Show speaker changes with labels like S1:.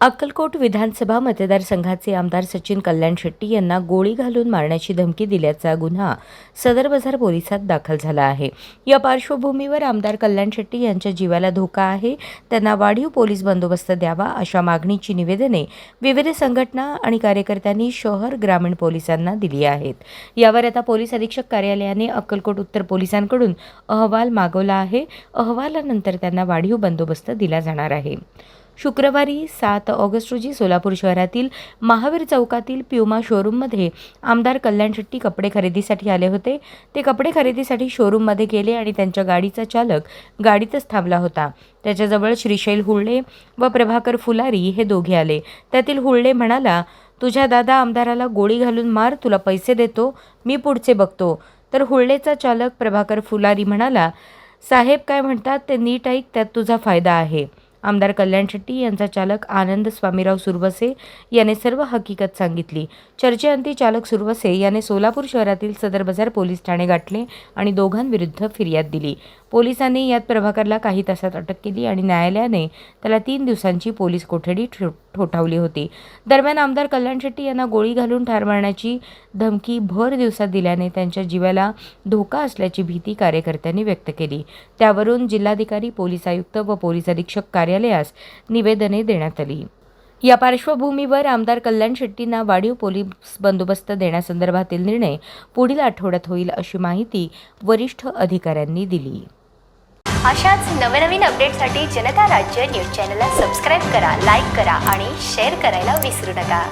S1: अक्कलकोट विधानसभा मतदारसंघाचे आमदार सचिन कल्याण शेट्टी यांना गोळी घालून मारण्याची धमकी दिल्याचा गुन्हा सदर बाजार पोलिसात दाखल झाला आहे। या पार्श्वभूमीवर आमदार कल्याण शेट्टी यांच्या जीवाला धोका आहे, त्यांना वाढीव पोलीस बंदोबस्त द्यावा अशा मागणीची निवेदने विविध संघटना आणि कार्यकर्त्यांनी शहर ग्रामीण पोलिसांना दिली आहेत। यावर आता पोलीस अधीक्षक कार्यालयाने अक्कलकोट उत्तर पोलिसांकडून अहवाल मागवला आहे। अहवालानंतर त्यांना वाढीव बंदोबस्त दिला जाणार आहे। शुक्रवारी 7 ऑगस्ट रोजी सोलापूर शहरातील महावीर चौकातील प्युमा शोरूममध्ये आमदार कल्याण शेट्टी कपडे खरेदीसाठी आले होते। ते कपडे खरेदीसाठी शोरूममध्ये गेले आणि त्यांच्या गाडीचा चालक गाडीतच थांबला होता। त्याच्याजवळ श्रीशैल हुळ्ळे व प्रभाकर फुलारी हे दोघे आले। त्यातील हुळ्ळे म्हणाला, तुझ्या दादा आमदाराला गोळी घालून मार, तुला पैसे देतो, मी पुढचे बघतो। तर हुळ्ळेचा चालक प्रभाकर फुलारी म्हणाला, साहेब काय म्हणतात ते नीट ऐक, त्यात तुझा फायदा आहे। आमदार कल्याण शेट्टी यांचा चालक आनंद स्वामीराव सुरवसे याने सर्व हकीकत सांगितली। चर्चेअंती चालक सुरवसे याने सोलापूर शहरातील सदर बाजार पोलीस ठाणे गाठले आणि दोघांविरुद्ध फिर्याद दिली। पोलिसांनी यात प्रभाकरला काही तासात अटक केली आणि न्यायालयाने त्याला 3 दिवसांची पोलीस कोठडी ठोठावली होती। दरम्यान आमदार कल्याण शेट्टी यांना गोळी घालून ठार मारण्याची धमकी भर दिवसात दिल्याने त्यांच्या जीवाला धोका असल्याची भीती कार्यकर्त्यांनी व्यक्त केली। त्यावरून जिल्हाधिकारी, पोलीस आयुक्त व पोलीस अधीक्षक कार्यालयास निवेदने देण्यात आली। या पार्श्वभूमीवर आमदार कल्याण शेट्टींना वाढीव पोलीस बंदोबस्त देण्यासंदर्भातील निर्णय पुढील आठवड्यात होईल अशी माहिती वरिष्ठ अधिकाऱ्यांनी दिली।
S2: अशाच नवनवीन अपडेटसाठी जनता राज्य न्यूज चॅनलला सबस्क्राईब करा, लाईक करा आणि शेअर करायला विसरू नका।